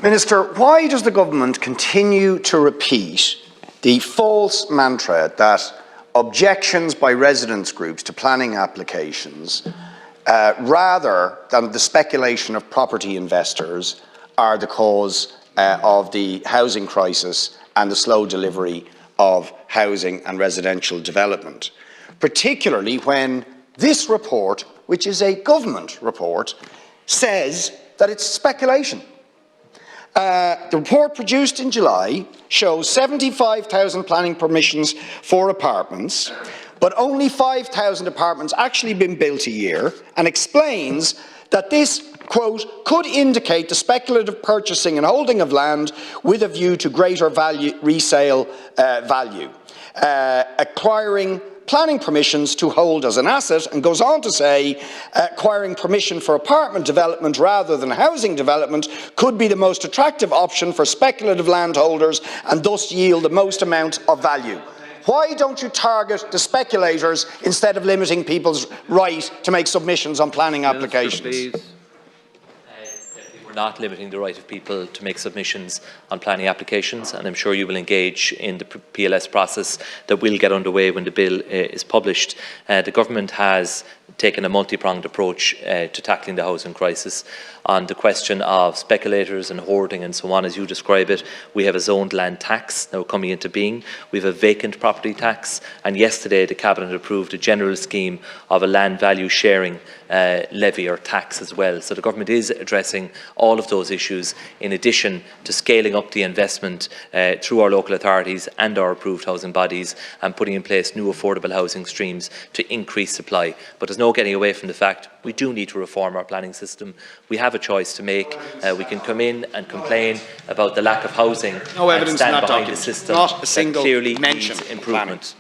Minister, why does the government continue to repeat the false mantra that objections by residents' groups to planning applications, rather than the speculation of property investors, are the cause of the housing crisis and the slow delivery of housing and residential development, particularly when this report, which is a government report, says that it's speculation? The report produced in July shows 75,000 planning permissions for apartments, but only 5,000 apartments actually been built a year, and explains that this, quote, could indicate the speculative purchasing and holding of land with a view to greater value, resale value, acquiring planning permissions to hold as an asset, and goes on to say acquiring permission for apartment development rather than housing development could be the most attractive option for speculative landholders and thus yield the most amount of value. Why don't you target the speculators instead of limiting people's right to make submissions on planning applications? We're not limiting the right of people to make submissions on planning applications, and I'm sure you will engage in the PLS process that will get underway when the bill is published. The government has taken a multi-pronged approach to tackling the housing crisis. On the question of speculators and hoarding and so on, as you describe it, we have a zoned land tax now coming into being. We have a vacant property tax, and yesterday the Cabinet approved a general scheme of a land value sharing levy or tax as well. So the government is addressing all of those issues in addition to scaling up the investment through our local authorities and our approved housing bodies, and putting in place new affordable housing streams to increase supply. But there's no getting away from the fact we do need to reform our planning system. We have a choice to make. We can come in and complain about the lack of housing, no evidence and stand in that behind document. the system Not a single that clearly mention needs improvement.